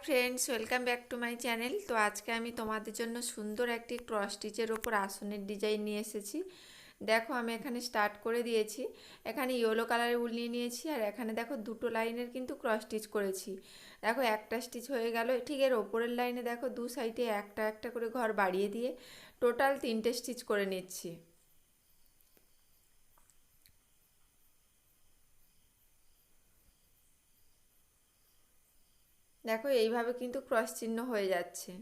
Friends, welcome back to my channel. তো আজকে আমি তোমাদের জন্য সুন্দর একটি ক্রস স্টিচের ওপর আসনের ডিজাইন নিয়ে এসেছি। দেখো, আমি এখানে স্টার্ট করে দিয়েছি। এখানে ইয়েলো কালারের উল নিয়ে নিয়েছি, আর এখানে দেখো দুটো লাইনের কিন্তু ক্রস স্টিচ করেছি। দেখো, একটা স্টিচ হয়ে গেল। ঠিক এর ওপরের লাইনে দেখো দু সাইডে একটা একটা করে ঘর বাড়িয়ে দিয়ে টোটাল 3টে স্টিচ করে নিচ্ছি। দেখো, এইভাবে কিন্তু ক্রস চিহ্ন হয়ে যাচ্ছে।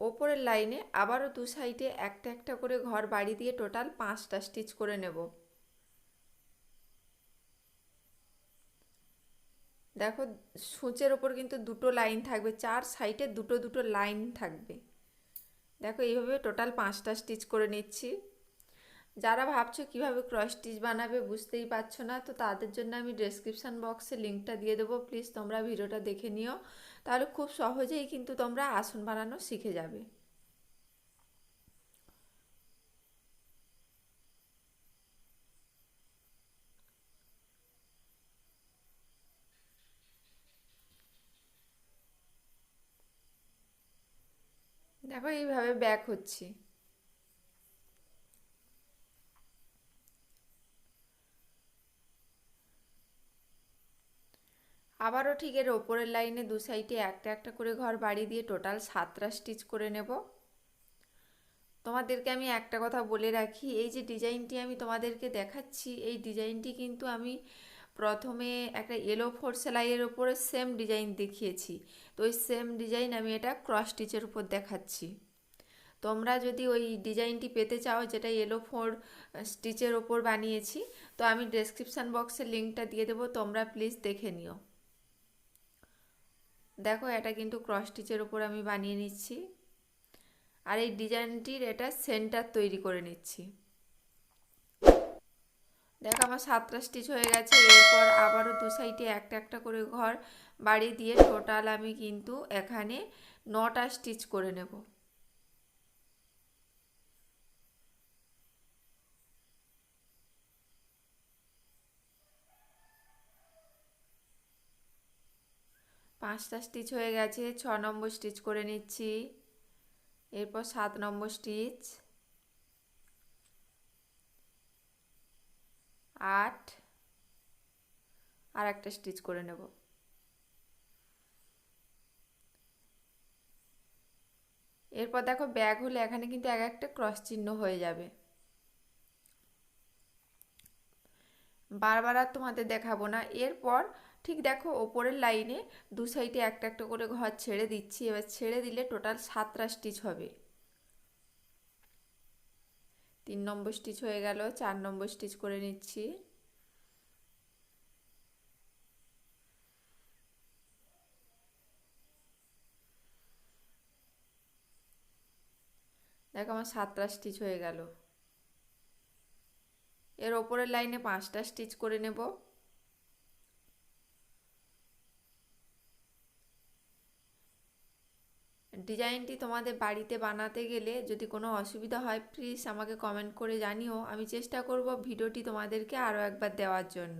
ওপরের লাইনে আবারও দু সাইডে একটা একটা করে ঘর বাড়ি দিয়ে টোটাল 5টা স্টিচ করে নেব। দেখো, সূচের ওপর কিন্তু দুটো লাইন থাকবে, চার সাইডে দুটো দুটো লাইন থাকবে। দেখো, এইভাবে টোটাল 5টা স্টিচ করে নিচ্ছি। যারা ভাবছো কিভাবে ক্রস স্টিচ বানাবে বুঝতেই পারছো না, তো তাদের জন্য আমি ডেসক্রিপশান বক্সে লিঙ্কটা দিয়ে দেবো। প্লিজ তোমরা ভিডিওটা দেখে নিও, তাহলে খুব সহজেই কিন্তু তোমরা আসন বানানো শিখে যাবে। দেখো, এইভাবে ব্যাক হচ্ছি। আবারও ঠিক এর ওপরের লাইনে দু সাইডে একটা একটা করে ঘর বাড়ি দিয়ে টোটাল 7টা স্টিচ করে নেব। তোমাদেরকে আমি একটা কথা বলে রাখি, এই যে ডিজাইনটি আমি তোমাদেরকে দেখাচ্ছি, এই ডিজাইনটি কিন্তু আমি প্রথমে একটা ইয়েলো ফোর সেলাইয়ের ওপরে সেম ডিজাইন দেখিয়েছি। তো ওই সেম ডিজাইন আমি এটা ক্রস স্টিচের উপর দেখাচ্ছি। তোমরা যদি ওই ডিজাইনটি পেতে চাও যেটা ইয়েলো ফোর স্টিচের ওপর বানিয়েছি, তো আমি ডেসক্রিপশান বক্সে লিঙ্কটা দিয়ে দেবো, তোমরা প্লিজ দেখে নিও। দেখো, এটা কিন্তু ক্রস স্টিচের ওপর আমি বানিয়ে নিচ্ছি, আর এই ডিজাইনটির এটা সেন্টার তৈরি করে নিচ্ছি। দেখো, আমার 7টা স্টিচ হয়ে গেছে। এরপর আবারও দু সাইডে একটা একটা করে ঘর বাড়ি দিয়ে টোটাল আমি কিন্তু এখানে 9টা স্টিচ করে নেব। পাঁচটা স্টিচ হয়ে গেছে, 6 নম্বর স্টিচ করে নিচ্ছি। এরপর 7 নম্বর স্টিচ, 8, আর একটা স্টিচ করে নেব। এরপর দেখো, ব্যাগ হলে এখানে কিন্তু এক একটা ক্রস চিহ্ন হয়ে যাবে। বারবার আর তোমাদের দেখাবো না। এরপর ঠিক দেখো, ওপরের লাইনে দু সাইডে একটা একটা করে ঘর ছেড়ে দিচ্ছি। এবার ছেড়ে দিলে টোটাল 7টা স্টিচ হবে। 3 নম্বর স্টিচ হয়ে গেল, 4 নম্বর স্টিচ করে নিচ্ছি। দেখো, আমার 7টা স্টিচ হয়ে গেল। এর ওপরের লাইনে 5টা স্টিচ করে নেব। ডিজাইনটি তোমাদের বাড়িতে বানাতে গেলে যদি কোনো অসুবিধা হয় প্লিজ আমাকে কমেন্ট করে জানিও, আমি চেষ্টা করব ভিডিওটি তোমাদেরকে আরও একবার দেওয়ার জন্য।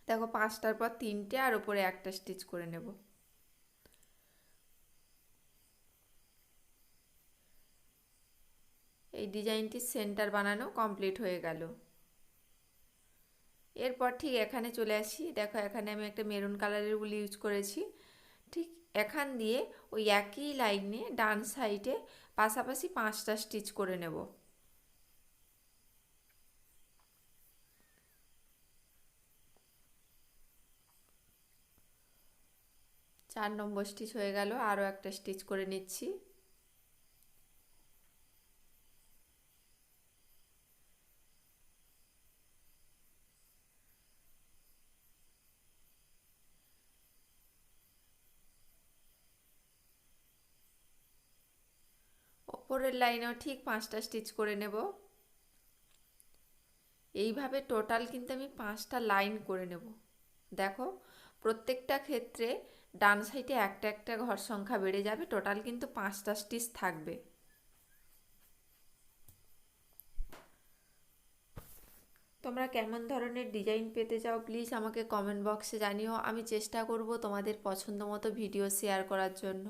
দেখো, 5টার পর 3টে আর ওপরে একটা স্টিচ করে নেব। এই ডিজাইনটির সেন্টার বানানো কমপ্লিট হয়ে গেল। এরপর ঠিক এখানে চলে আসি। দেখো, এখানে আমি একটা মেরুন কালারের উল ইউজ করেছি। ঠিক এখান দিয়ে ওই একই লাইনে ডান সাইডে পাশাপাশি 5টা স্টিচ করে নেব। 4 নম্বর স্টিচ হয়ে গেল, আরও একটা স্টিচ করে নিচ্ছি। ওপরের লাইনেও ঠিক 5টা স্টিচ করে নেব। এইভাবে টোটাল কিন্তু আমি 5টা লাইন করে নেব। দেখো, প্রত্যেকটা ক্ষেত্রে ডান সাইডে একটা একটা ঘর সংখ্যা বেড়ে যাবে, টোটাল কিন্তু 5টা স্টিচ থাকবে। তোমরা কেমন ধরনের ডিজাইন পেতে চাও প্লিজ আমাকে কমেন্ট বক্সে জানিও, আমি চেষ্টা করব তোমাদের পছন্দ মতো ভিডিও শেয়ার করার জন্য।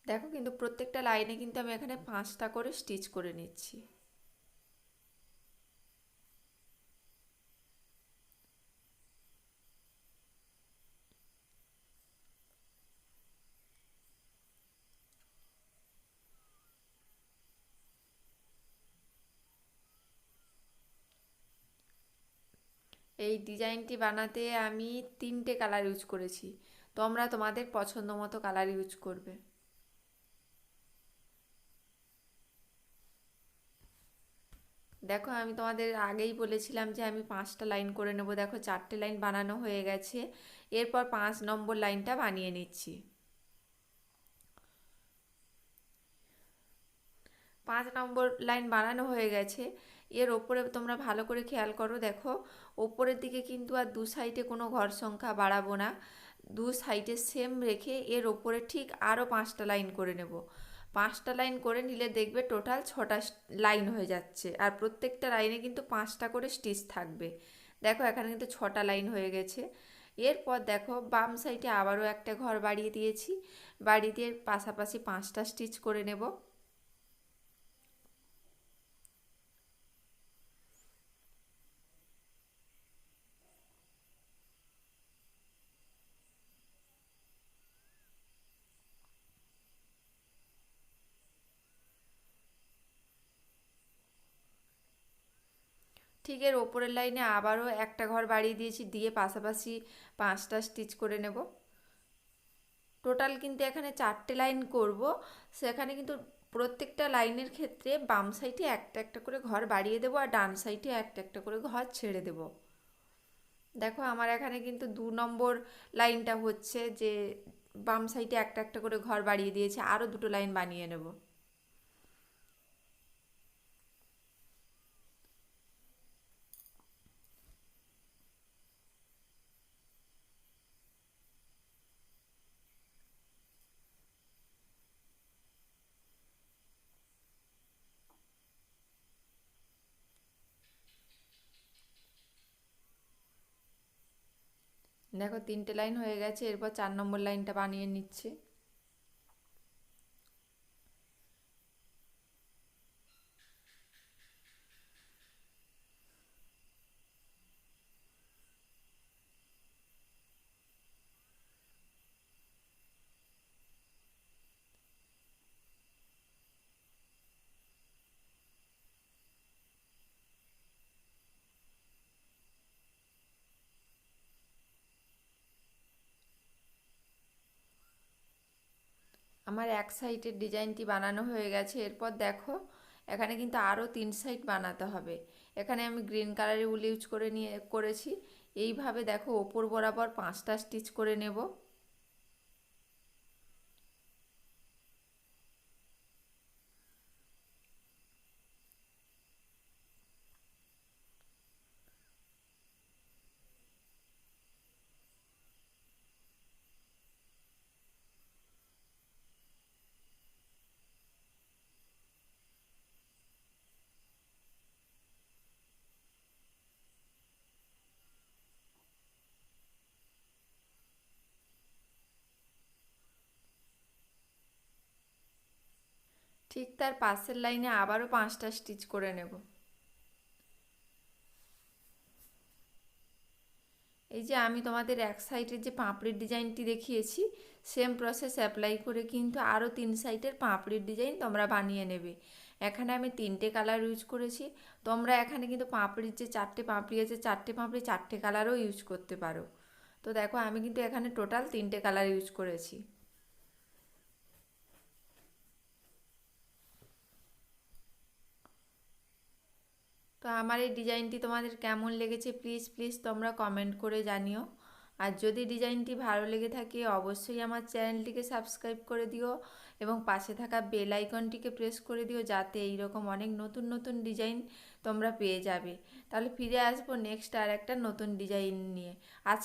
দেখো কিন্তু প্রত্যেকটা লাইনে কিন্তু আমি এখানে 5টা করে স্টিচ করে নিচ্ছি। এই ডিজাইনটি বানাতে আমি 3টে কালার ইউজ করেছি, তোমরা তোমাদের পছন্দ মতো কালার ইউজ করবে। দেখো আমি তোমাদের আগেই বলেছিলাম যে আমি 5টা লাইন করে নেব, দেখো 4টে লাইন বানানো হয়ে গেছে। এরপর 5 নম্বর লাইনটা বানিয়ে নিচ্ছি। 5 নম্বর লাইন বানানো হয়ে গেছে। এর ওপরে তোমরা ভালো করে খেয়াল করো, দেখো ওপরের দিকে কিন্তু আর দু সাইডে কোনো ঘর সংখ্যা বাড়াবো না, দু সাইডে সেম রেখে এর ওপরে ঠিক আরও 5টা লাইন করে নেব। 5টা লাইন করে নিলে দেখবে টোটাল 6টা লাইন হয়ে যাচ্ছে, আর প্রত্যেকটা লাইনে কিন্তু 5টা করে স্টিচ থাকবে। দেখো এখানে কিন্তু 6টা লাইন হয়ে গেছে। এরপর দেখো বাম সাইডে আবারও একটা ঘর বাড়িয়ে দিয়েছি, বাড়িয়ে দিয়ে পাশাপাশি 5টা স্টিচ করে নেব। ঠিক এর ওপরের লাইনে আবারও একটা ঘর বাড়িয়ে দিয়েছি, দিয়ে পাশাপাশি 5টা স্টিচ করে নেব। টোটাল কিন্তু এখানে 4টে লাইন করব, সেখানে কিন্তু প্রত্যেকটা লাইনের ক্ষেত্রে বাম সাইডে একটা একটা করে ঘর বাড়িয়ে দেবো, আর ডান সাইডে একটা একটা করে ঘর ছেড়ে দেব। দেখো আমার এখানে কিন্তু 2 নম্বর লাইনটা হচ্ছে যে বাম সাইডে একটা একটা করে ঘর বাড়িয়ে দিয়েছে, আরও দুটো লাইন বানিয়ে নেব। দেখো 3টে লাইন হয়ে গেছে, এরপর 4 নম্বর লাইনটা বানিয়ে নিচ্ছি। আমার এক সাইডের ডিজাইনটি বানানো হয়ে গেছে। এরপর দেখো এখানে কিন্তু আরও 3 সাইড বানাতে হবে। এখানে আমি গ্রিন কালারের উল ইউজ করে করেছি। এইভাবে দেখো ওপর বরাবর 5টা স্টিচ করে নেব। ঠিক তার পাশের লাইনে আবারও 5টা স্টিচ করে নেব। এই যে আমি তোমাদের এক সাইডের যে পাপড়ির ডিজাইনটি দেখিয়েছি, সেম প্রসেস অ্যাপ্লাই করে কিন্তু আরও 3 সাইডের পাপড়ির ডিজাইন তোমরা বানিয়ে নেবে। এখানে আমি 3টে কালার ইউজ করেছি, তোমরা এখানে কিন্তু পাপড়ির যে 4টে পাপড়ি আছে 4টে পাপড়ি 4টে কালারও ইউজ করতে পারো। তো দেখো আমি কিন্তু এখানে টোটাল 3টে কালার ইউজ করেছি। তো আমার এই ডিজাইনটি তোমাদের কেমন লেগেছে প্লিজ প্লিজ তোমরা কমেন্ট করে জানিও। আর যদি ডিজাইনটি ভালো লেগে থাকে অবশ্যই আমার চ্যানেলটিকে সাবস্ক্রাইব করে দিও এবং পাশে থাকা বেল আইকনটিকে প্রেস করে দিও, যাতে এইরকম অনেক নতুন নতুন ডিজাইন তোমরা পেয়ে যাবে। তাহলে ফিরে আসবো নেক্সট আর একটা নতুন ডিজাইন নিয়ে। আজ